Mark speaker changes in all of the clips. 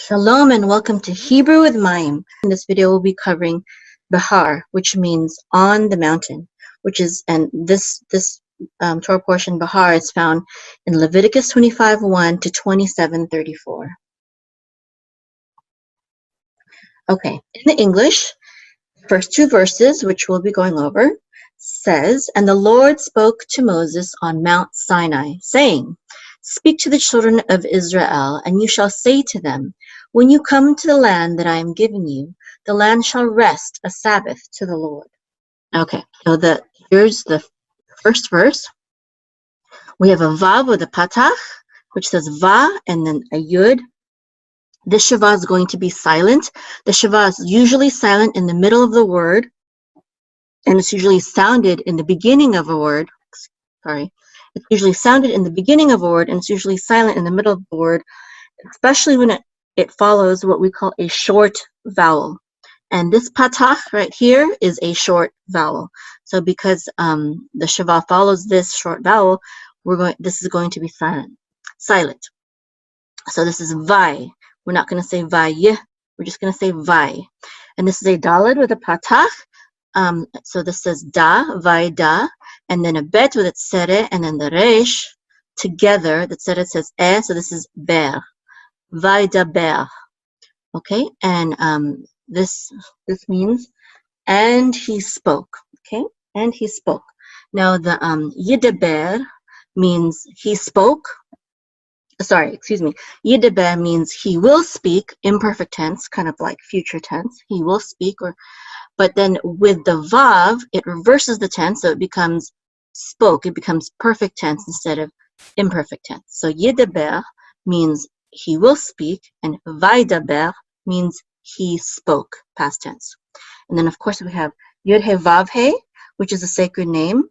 Speaker 1: Shalom and welcome to Hebrew with Mayim. In this video we'll be covering Behar, which means on the mountain, and this Torah portion Behar is found in Leviticus 25:1 to 27:34. Okay, in the English, first two verses, which we'll be going over, says, "And the Lord spoke to Moses on Mount Sinai, saying, Speak to the children of Israel, and you shall say to them, When you come to the land that I am giving you, the land shall rest a Sabbath to the Lord." Okay, so here's the first verse. We have a vav with a patach, which says va, and then a yud. This shava is going to be silent. The shava is usually silent in the middle of the word, and it's usually sounded in the beginning of a word. It's usually sounded in the beginning of a word, and it's usually silent in the middle of the word, especially when it follows what we call a short vowel. And this patach right here is a short vowel. So because the shava follows this short vowel, this is going to be silent. So this is vai. We're not going to say vai. We're just going to say vai. And this is a daled with a patach. So this says da, vai da, and then a bet with its tzere, and then the resh together. The tzere says so this is ber, vai da ber. Okay, and this means and he spoke. Okay, and he spoke. Now the yidaber means he spoke. Yidaber means he will speak, imperfect tense, kind of like future tense. He will speak, but then with the vav, it reverses the tense, so it becomes spoke. It becomes perfect tense instead of imperfect tense. So yidaber means he will speak, and vaidaber means he spoke, past tense. And then, of course, we have Yud He Vav He, which is a sacred name.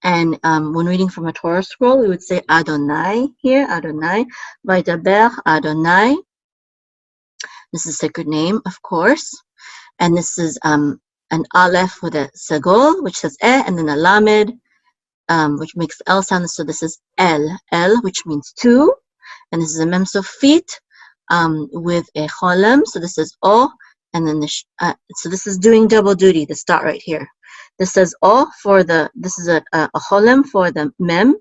Speaker 1: And when reading from a Torah scroll, we would say Adonai here, Adonai, Vaidaber, Adonai. This is a sacred name, of course. And this is an aleph with a sagol, which says and then a lamed, which makes the L sound. So this is El, which means two. And this is a mem sofit with a cholem. So this is O, and then so this is doing double duty, this dot right here. This says O this is a cholem for the mem.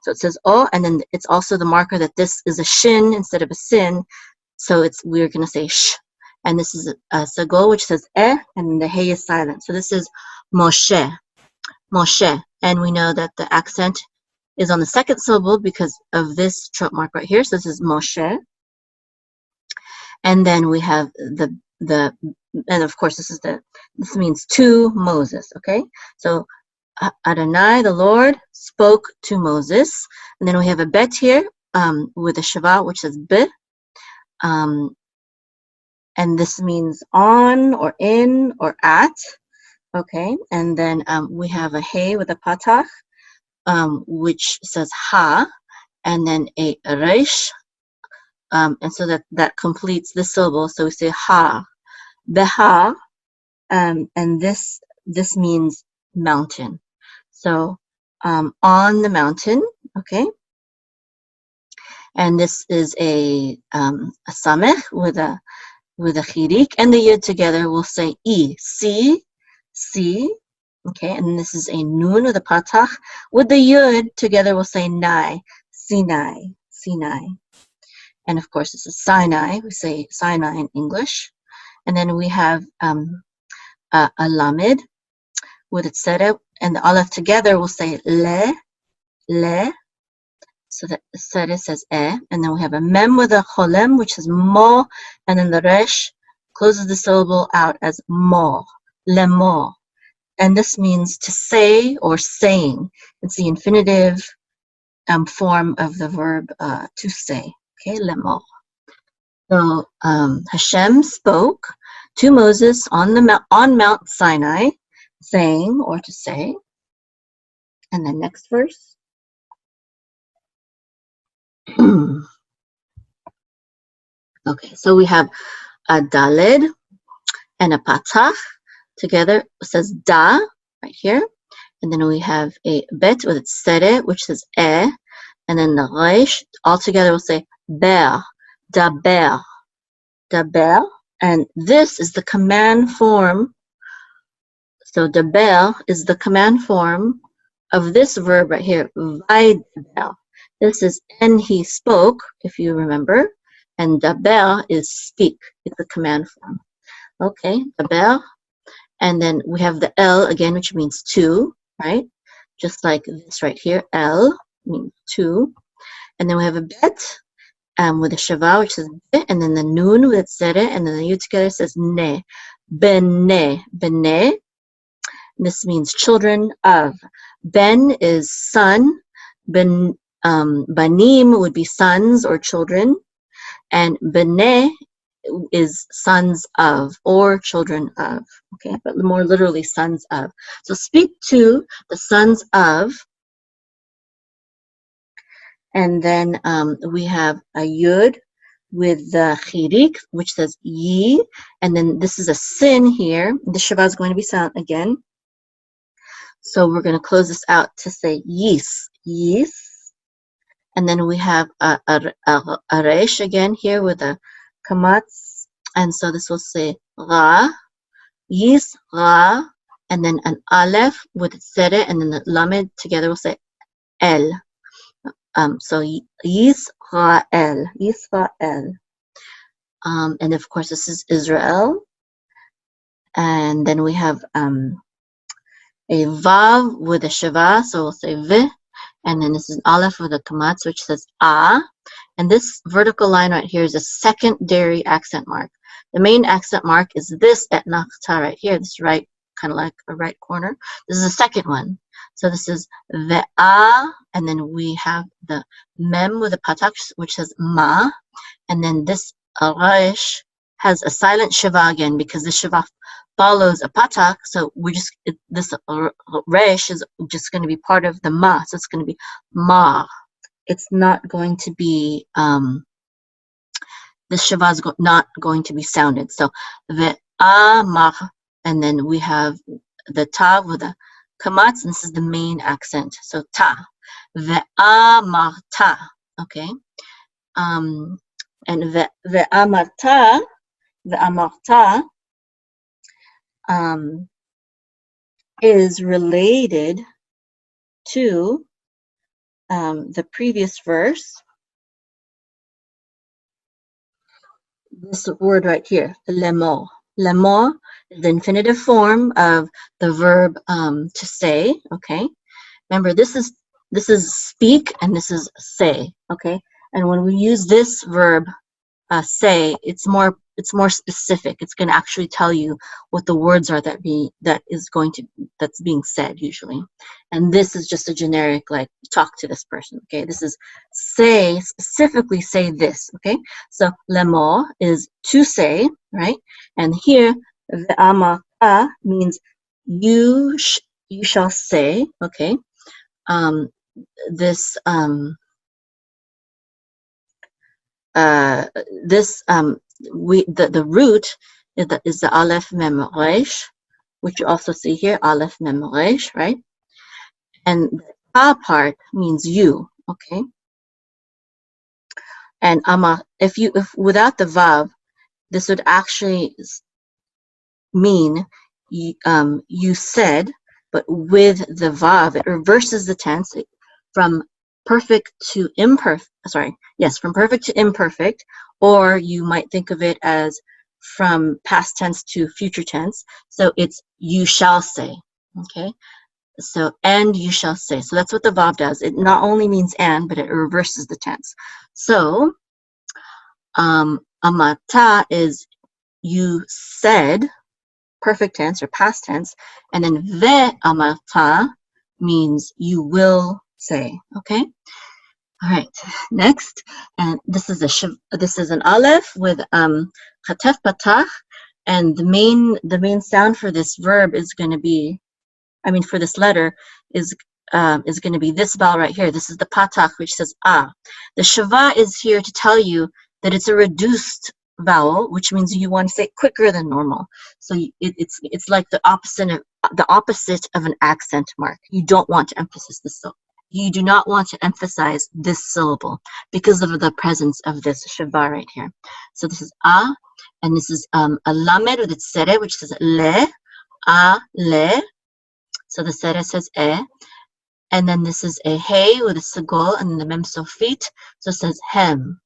Speaker 1: So it says O, and then it's also the marker that this is a shin instead of a sin. So we're going to say sh. And this is a sagol, which says and then the hey is silent. So this is Moshe. And we know that the accent is on the second syllable because of this trope mark right here. So this is Moshe. And then we have and of course this means to Moses, okay? So Adonai, the Lord, spoke to Moses. And then we have a bet here with a shava, which says be. And this means on or in or at, okay? And then we have a hey with a patach, which says ha, and then a resh, and so that completes the syllable. So we say ha, Behar, and this means mountain. So on the mountain, okay? And this is a samech with a chirik, and the yud together will say see, okay? And this is a nun with a patach. With the yud together, we'll say nai, Sinai. And of course, this is Sinai. We say Sinai in English. And then we have a lamed with its tzere, and the aleph together will say le. So the tzere says and then we have a mem with a cholem, which is mo, and then the resh closes the syllable out as mo, lemor. And this means to say or saying. It's the infinitive form of the verb to say. Okay, lemor. So Hashem spoke to Moses on Mount Sinai, saying or to say. And the next verse. Okay, so we have a daled and a patach together. It says da right here, and then we have a bet with its tzere, which says and then the resh all together will say ber. Daber. daber, and this is the command form. So daber is the command form of this verb right here, vaydaber. This is and he spoke, if you remember, and daber is speak. It's the command form. Okay, daber, and then we have the el again, which means two, right? Just like this right here, el means two, and then we have a bet with a shava, which says be, and then the nun with zere, and then the yud together says ne, bene, bene. This means children of. Ben is son. Banim would be sons or children, and bene is sons of or children of. Okay, but more literally sons of. So speak to the sons of, and then we have a yud with the chirik, which says ye, and then this is a sin here. The shava is going to be silent again. So we're going to close this out to say yis, yis. And then we have a resh again here with a kamatz. And so this will say ra, yis, ra, and then an aleph with zere, and then the lamed together will say el. So Yisrael, Yisrael. And of course this is Israel. And then we have a vav with a shava, so we'll say v, and then this is an aleph with a kamatz, which says a, and this vertical line right here is a secondary accent mark. The main accent mark is this etnachta right here, this right, kind of like a right corner. This is the second one. So this is ve'a, and then we have the mem with a patak, which says ma, and then this resh has a silent shava again because the shava follows a patak, so this resh is just going to be part of the ma, so it's going to be ma. It's not going to be the shava is not going to be sounded. So ve'a ma, and then we have the ta with the kamatz, and this is the main accent. So ta, ve'a marta, okay, and ve'a marta, is related to the previous verse. This word right here, lemor. Lemor is the infinitive form of the verb to say. Okay, remember this is speak and this is say. Okay, and when we use this verb say, it's more specific. It's going to actually tell you what the words are that's being said usually. And this is just a generic, like, talk to this person. Okay, this is say, specifically say this. Okay, so lemor is to say, right? And here ve'amata means you shall say. Okay, the root is the aleph mem resh, which you also see here, aleph mem resh, right? And the ta part means you, okay? And if without the vav, this would actually mean you said, but with the vav, it reverses the tense from perfect to imperfect. From perfect to imperfect, or you might think of it as from past tense to future tense. So it's you shall say, okay? So, and you shall say. So that's what the vav does. It not only means and, but it reverses the tense. So, amata is you said, perfect tense or past tense, and then ve'amata means you will say, okay? All right, next, and this is an aleph with chatef patach, and the main sound for this verb is going to be, for this letter is going to be this vowel right here. This is the patach, which says ah. The shava is here to tell you that it's a reduced vowel, which means you want to say it quicker than normal. So it's like the opposite of an accent mark. You don't want to emphasize this syllable. You do not want to emphasize this syllable because of the presence of this shava right here. So this is ah, and this is a lamed with its sere, which says le, a, le. So the sere says e. And then this is a hey with a sagol and the mem sofit. So it says hem,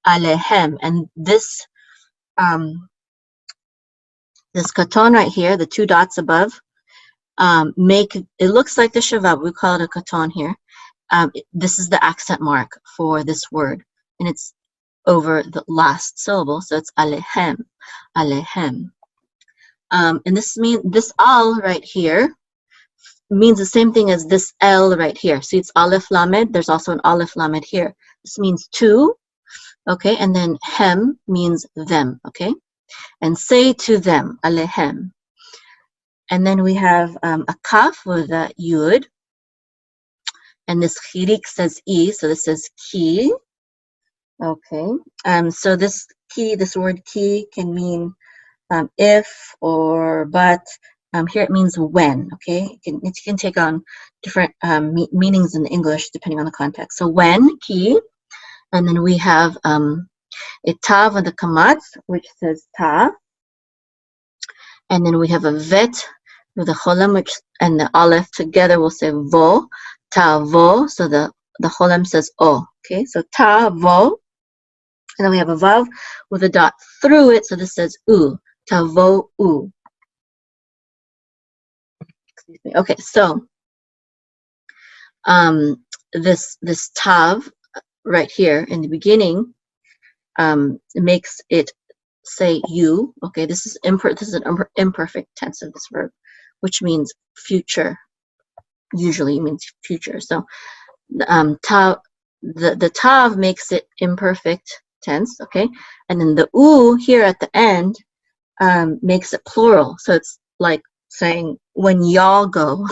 Speaker 1: alehem. And this this katon right here, the 2 dots above, make it looks like the shavab. We call it a katon here. This is the accent mark for this word, and it's over the last syllable, so it's alehem, alehem. And this al right here means the same thing as this L right here. See, it's Aleph Lamed. There's also an Aleph Lamed here. This means to, okay? And then hem means them, okay? And say to them, alehem. And then we have a kaf with a yud. And this chirik says e, so this says ki. Okay. So this word ki can mean if or but. Here it means when, okay? It can take on different meanings in English depending on the context. So when, ki, and then we have a tav and the kamatz, which says ta, and then we have a vet with the cholam, which and the aleph together will say vo, ta vo. So the cholam says o, okay? So ta vo, and then we have a vav with a dot through it, so this says u, ta vo u. Okay, so this tav right here in the beginning makes it say you. Okay, this is an imperfect tense of this verb, which means future. Usually means future. So tav, the tav makes it imperfect tense. Okay, and then the u here at the end makes it plural. So it's like saying when y'all go.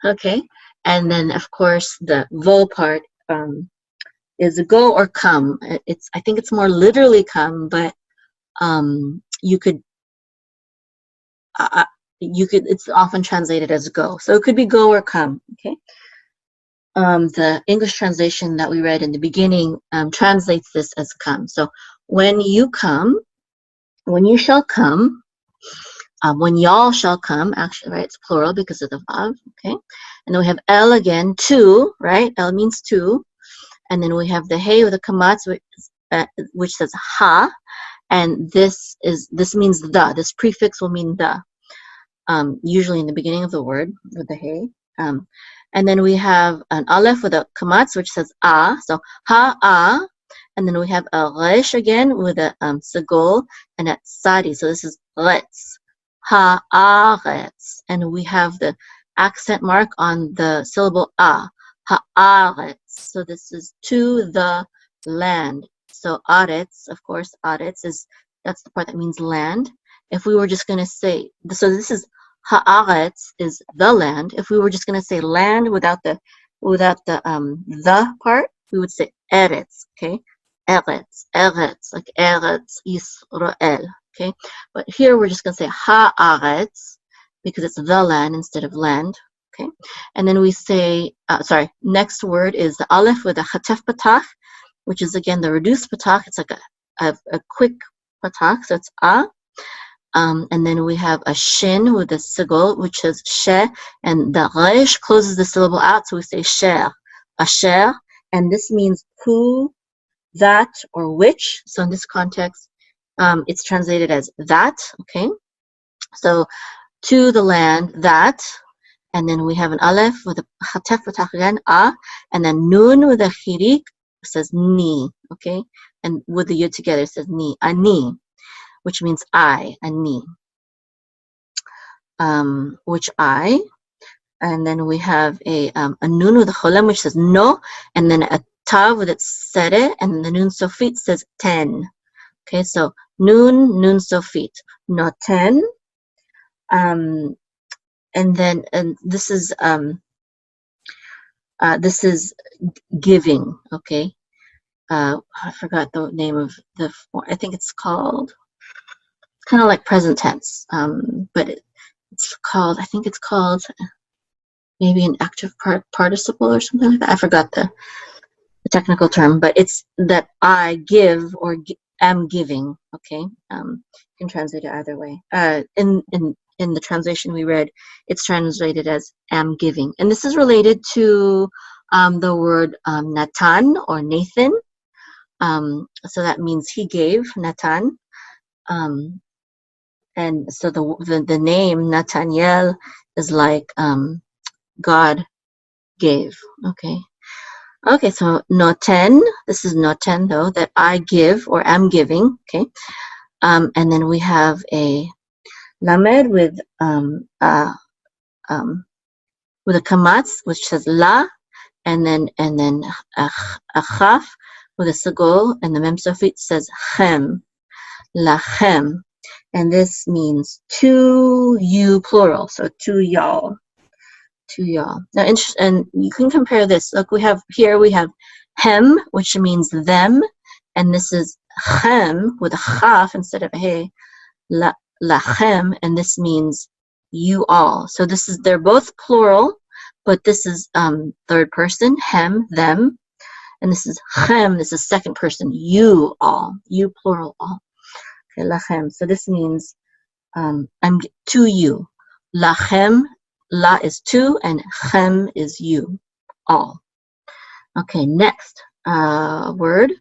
Speaker 1: Okay, and then of course the vo part is go or come. I think it's more literally come, but you could it's often translated as go, so it could be go or come. Okay, the English translation that we read in the beginning translates this as come. So when you come, when you shall come, when y'all shall come, actually, right, it's plural because of the vav, okay? And then we have el again, to, right? El means to. And then we have the hey with the kamatz, which says ha. And this means the. This prefix will mean the, usually in the beginning of the word with the hey. And then we have an aleph with a kamatz, which says a. So ha, a. And then we have a resh again with a sagol and a sadi. So this is retz. Ha'aretz, and we have the accent mark on the syllable a, ha'aretz. So this is to the land. So aretz, of course, aretz that's the part that means land. If we were just going to say, so this is ha'aretz is the land. If we were just going to say land without the part, we would say eretz, okay? Eretz, like Eretz Yisrael. Okay, but here we're just going to say ha'aretz because it's the land instead of land. Okay, and then we say, next word is the aleph with a chatef patach, which is again the reduced patach. It's like a quick patach, so it's a. And then we have a shin with a sigol, which is she, and the resh closes the syllable out, so we say sher, asher, and this means who, that, or which. So in this context, it's translated as that, okay? So, to the land, that, and then we have an aleph with a chatef patach again, a, and then nun with a chirik says ni, okay? And with the yud together it says ni, ani, which means I, ani, which I, and then we have a nun with a cholam which says no, and then a tav with its sere, and the nun sofit says 10. Okay, so nun sofit, no 10. And then this is giving. Okay, I forgot the name of the. I think it's called. It's kind of like present tense, but it's called. I think it's called maybe an active participle or something like that. I forgot the technical term, but it's that I give or am giving. Okay, you can translate it either way. In the translation we read, it's translated as am giving, and this is related to the word Natan or Nathan. So that means he gave, Natan. And so the name Nathaniel is like God gave. Okay. Okay, so noten, this is noten though, that I give or am giving. Okay. And then we have a lamed with a kamatz, which says la, and then a chaf with a sagol, and the mem sofit says chem, lachem, and this means to you, plural, so to y'all, to y'all. Now, and you can compare this. Look, we have hem, which means them, and this is chem with a chaf instead of a hey, lachem, and this means you all. So they're both plural, but this is third person, hem, them, and this is chem, this is second person, you all, you plural all. Okay, lachem. So this means I'm to you. Lachem, la is to, and chem is you, all. Okay, next word.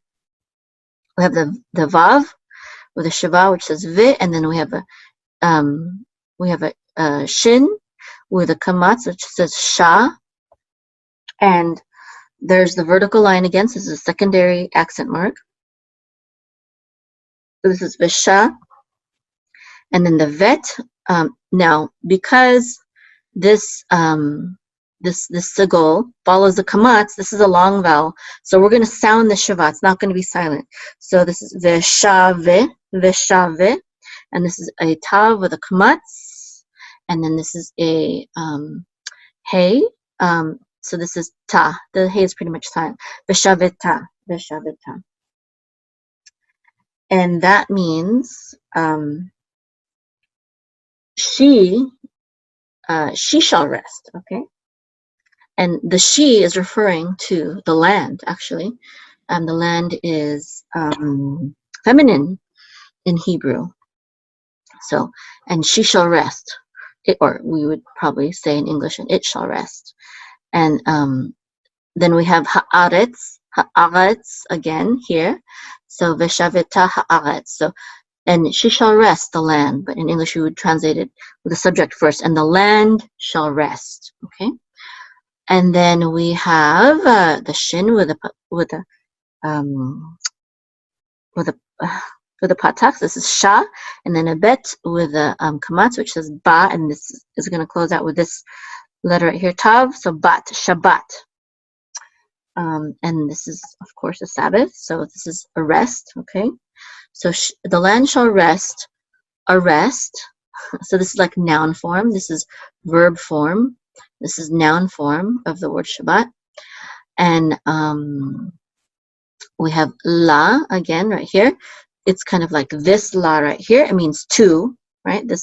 Speaker 1: We have the vav with a shava, which says vi, and then we have a shin with a kamatz, which says sha, and there's the vertical line again. So this is a secondary accent mark. So this is visha, and then the vet. Now, because this sagol follows the kamatz, this is a long vowel, so we're going to sound the shava. It's not going to be silent. So this is veshave, veshave, and this is a tav with a kamatz, and then this is a hey. So this is ta. The hey is pretty much silent. Veshaveta, veshaveta, and that means she shall rest. Okay. And the she is referring to the land, actually. The land is feminine in Hebrew. So, and she shall rest. Or we would probably say in English, and it shall rest. And then we have ha'aretz again here. So, veshaveta ha'aretz. So, and she shall rest the land. But in English, we would translate it with the subject first. And the land shall rest. Okay. And then we have the shin with a patach. This is sha, and then a bet with a kamatz, which says ba, and this is going to close out with this letter right here, tav. So bat, Shabbat, and this is of course a Sabbath. So this is a rest. Okay, so the land shall rest, a rest. So this is like noun form. This is verb form. This is noun form of the word Shabbat. And we have la again right here. It's kind of like this la right here. It means two, right? They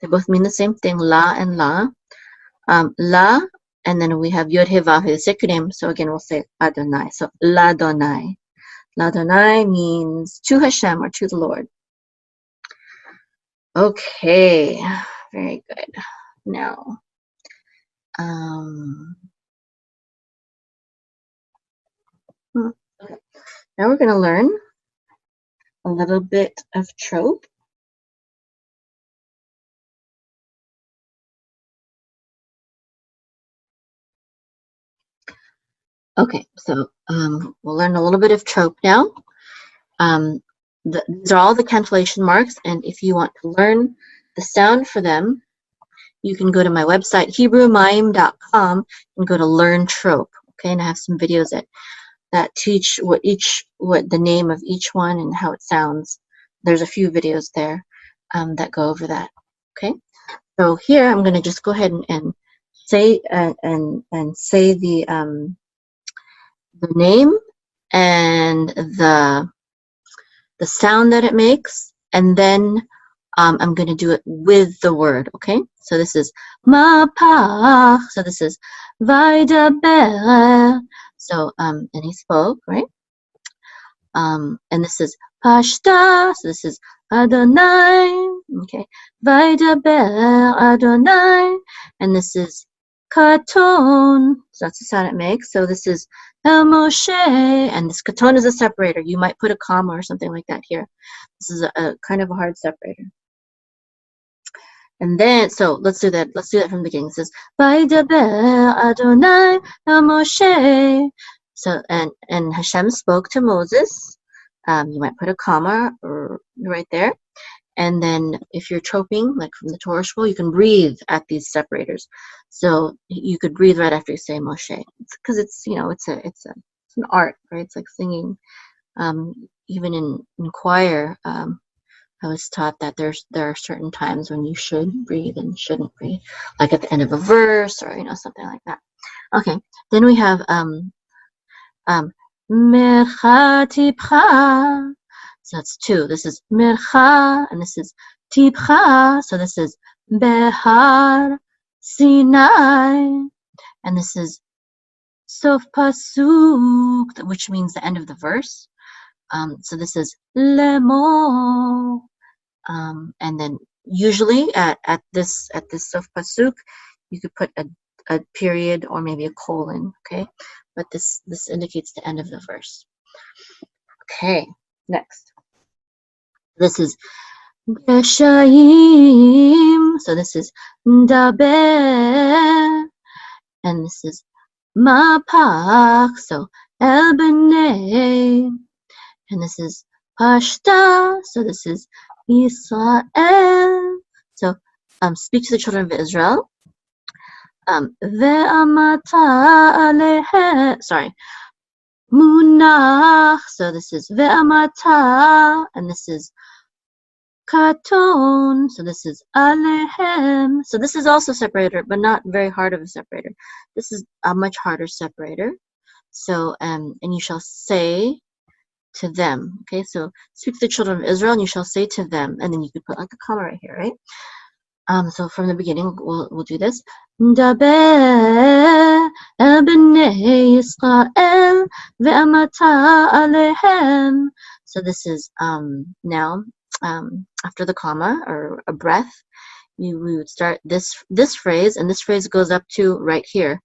Speaker 1: both mean the same thing, la and la. La, and then we have Yod He Vav He, the sacred name. So again, we'll say Adonai. So Ladonai. Ladonai means to Hashem or to the Lord. Okay, very good. Now, okay. Now we're going to learn a little bit of trope. Okay, so we'll learn a little bit of trope now. These are all the cancellation marks, and if you want to learn the sound for them, you can go to my website, HebrewMime.com, and go to Learn Trope. Okay, and I have some videos that teach what the name of each one and how it sounds. There's a few videos there that go over that. Okay, so here I'm going to just go ahead and say say the name and the sound that it makes, and then I'm going to do it with the word. Okay, so this is mapach. So this is vaydaber. So and he spoke, right? And this is pashta, so this is Adonai, okay, Vaidaber Adonai, and this is katon, so that's the sound it makes. So this is El Moshe, and this katon is a separator. You might put a comma or something like that here. This is a kind of a hard separator. And then, so let's do that. Let's do that from the beginning. It says, Vaidaber Adonai El Moshe. So, and Hashem spoke to Moses. You might put a comma right there. And then if you're troping, like from the Torah scroll, you can breathe at these separators. So you could breathe right after you say Moshe. Because it's, you know, it's an art, right? It's like singing. Even in choir, I was taught that there are certain times when you should breathe and shouldn't breathe, like at the end of a verse or, you know, something like that. Okay, then we have Mercha Tipcha. So that's two. This is Mercha, and this is Tipcha. So this is Behar, Sinai, and this is Sof Pasuk, which means the end of the verse. So this is Lemo, and then usually at this Sof Pasuk, you could put a period or maybe a colon, okay? But this indicates the end of the verse. Okay, next. This is Geshaim, so this is Daber, and this is Mapach, so El B'nai, and this is Pashta, so this is Israel. So speak to the children of Israel. Ve'amata alehem, sorry, Munach, so this is Ve'amata, and this is Katon, so this is Alehem. So this is also separator, but not very hard of a separator. This is a much harder separator. So, and you shall say to them. Okay, so speak to the children of Israel, and you shall say to them, and then you could put like a comma right here, right? So from the beginning, we'll do this. Daber el bnei Yisrael ve'amata alehem. So this is now after the comma or a breath, we would start this phrase, and this phrase goes up to right here,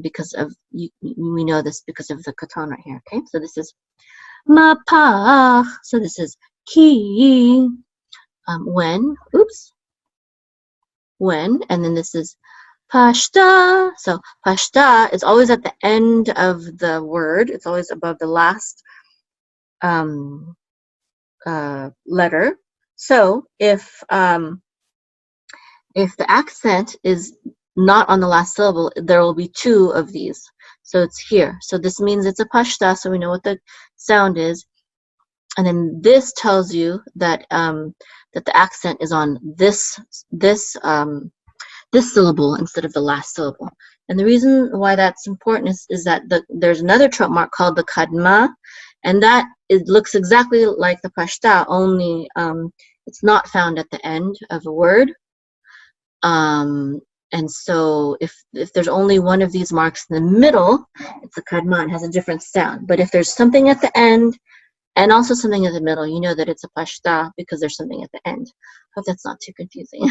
Speaker 1: because of we know this because of the katon right here. Okay, so this is mapach. So this is ki. When, and then this is pashta. So pashta is always at the end of the word. It's always above the last letter. So if the accent is not on the last syllable, there will be two of these. So it's here. So this means it's a pashta, so we know what the sound is. And then this tells you that that the accent is on this syllable instead of the last syllable. And the reason why that's important is that there's another trope mark called the kadma, and that looks exactly like the pashta, only it's not found at the end of a word. And so if there's only one of these marks in the middle, it's a kadma and has a different sound. But if there's something at the end and also something in the middle, you know that it's a pashta because there's something at the end. Hope that's not too confusing.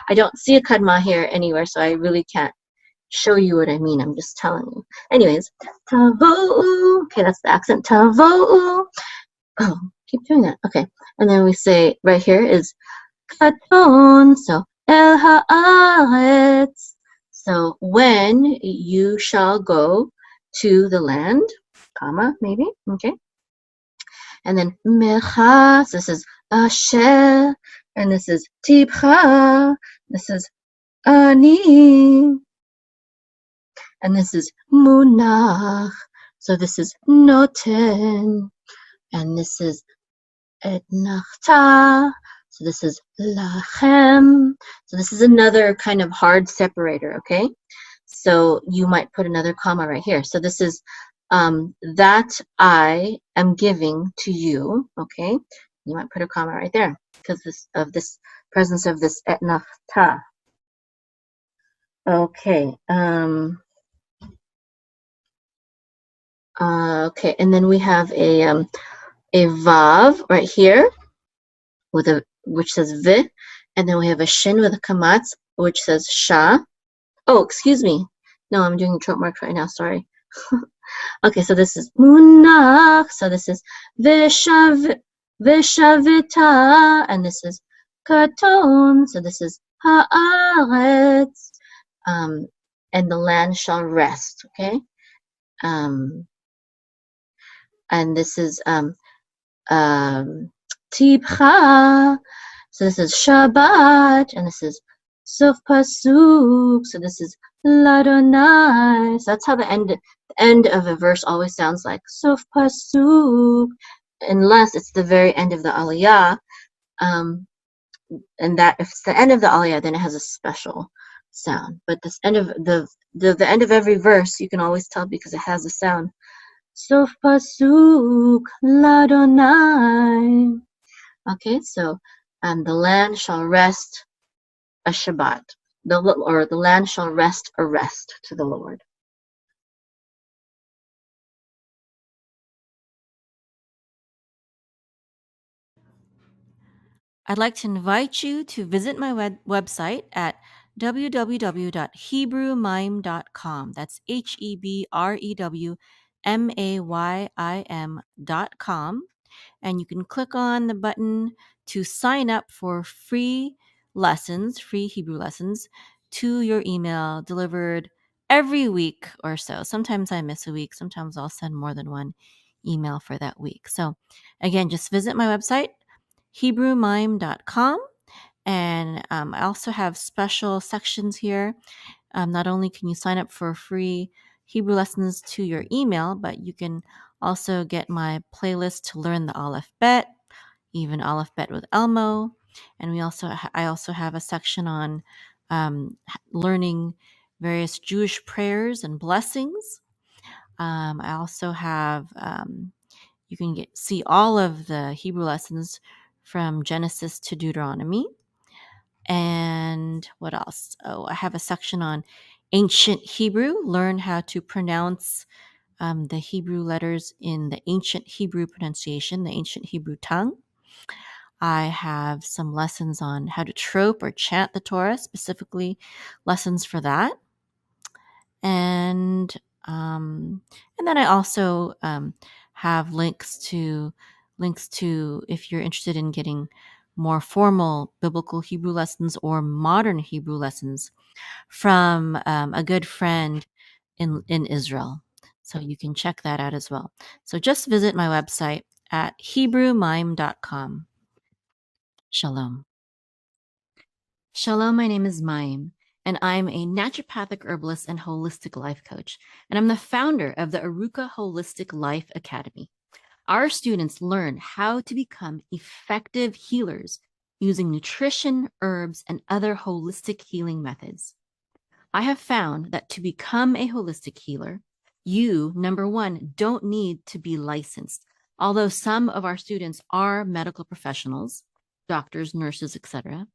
Speaker 1: I don't see a kadma here anywhere, so I really can't show you what I mean. I'm just telling you. Anyways, tavo'u. Okay, that's the accent. Tavo'u. Oh, keep doing that. Okay. And then we say right here is katon. So el haaretz. So when you shall go to the land, comma, maybe. Okay. And then mecha, so this is asher, and this is tibcha, this is ani, and this is munach, so this is noten, and this is etnachta, so this is lachem, so this is another kind of hard separator, okay? So you might put another comma right here. So this is that I am giving to you, okay? You might put a comma right there because of this presence of this etnachta. Okay. Okay, and then we have a a vav right here with which says v, and then we have a shin with a kamatz which says sha. Oh, excuse me. No, I'm doing trope marks right now. Sorry. Okay, so this is munach. So this is vishavita, and this is katon. So this is haaretz, and the land shall rest. Okay, and this is tibcha. So this is Shabbat, and this is Sof Pasuk. So this is Ladonai. So that's how the end of a verse always sounds like Sof Pasuk, unless it's the very end of the Aliyah. And that if it's the end of the Aliyah, then it has a special sound. But this end of the end of every verse, you can always tell because it has a sound. Sof Pasuk Ladonai. Okay, so the land shall rest a Shabbat. The land shall rest a rest to the Lord.
Speaker 2: I'd like to invite you to visit my website at www.hebrewmime.com. That's HEBREWMAYIM.com. And you can click on the button to sign up for free lessons, free Hebrew lessons to your email delivered every week or so. Sometimes I miss a week. Sometimes I'll send more than one email for that week. So again, just visit my website, hebrewmime.com. And I also have special sections here. Not only can you sign up for free Hebrew lessons to your email, but you can also get my playlist to learn the Aleph Bet, even Aleph Bet with Elmo. And I also have a section on learning various Jewish prayers and blessings. I also have you can see all of the Hebrew lessons from Genesis to Deuteronomy. And what else? Oh, I have a section on ancient Hebrew. Learn how to pronounce the Hebrew letters in the ancient Hebrew pronunciation, the ancient Hebrew tongue. I have some lessons on how to trope or chant the Torah, specifically lessons for that. And then I also have links to if you're interested in getting more formal biblical Hebrew lessons or modern Hebrew lessons from a good friend in Israel. So you can check that out as well. So just visit my website at hebrewmime.com. Shalom. Shalom, my name is Mayim, and I'm a naturopathic herbalist and holistic life coach, and I'm the founder of the Aruka Holistic Life Academy. Our students learn how to become effective healers using nutrition, herbs, and other holistic healing methods. I have found that to become a holistic healer, you, number one, don't need to be licensed. Although some of our students are medical professionals, doctors, nurses, etc.,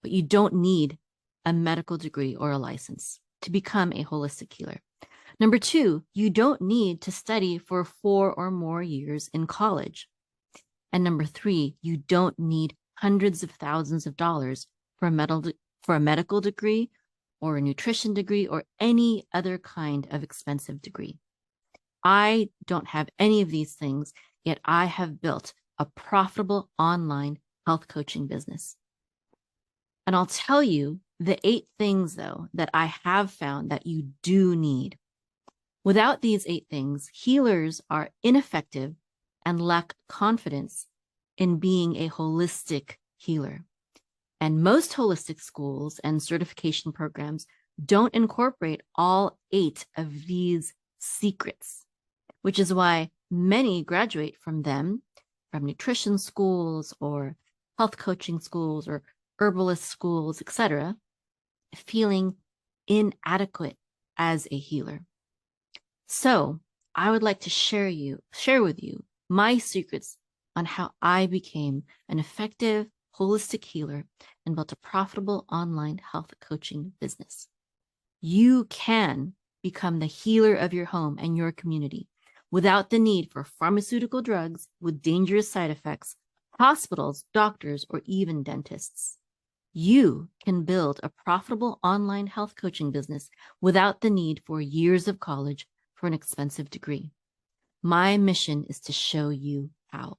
Speaker 2: but you don't need a medical degree or a license to become a holistic healer. Number two, you don't need to study for 4 or more years in college. And number three, you don't need hundreds of thousands of dollars for a medical degree or a nutrition degree or any other kind of expensive degree. I don't have any of these things, yet I have built a profitable online health coaching business. And I'll tell you the 8 things, though, that I have found that you do need. Without these 8 things, healers are ineffective and lack confidence in being a holistic healer. And most holistic schools and certification programs don't incorporate all 8 of these secrets, which is why many graduate from them, from nutrition schools or health coaching schools or herbalist schools, etc., feeling inadequate as a healer. So I would like to share with you my secrets on how I became an effective holistic healer and built a profitable online health coaching business. You can become the healer of your home and your community without the need for pharmaceutical drugs with dangerous side effects, hospitals, doctors, or even dentists. You can build a profitable online health coaching business without the need for years of college for an expensive degree. My mission is to show you how.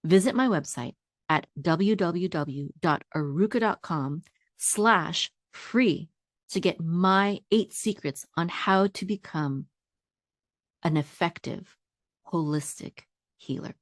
Speaker 2: Visit my website at www.aruka.com/free to get my 8 secrets on how to become an effective holistic healer.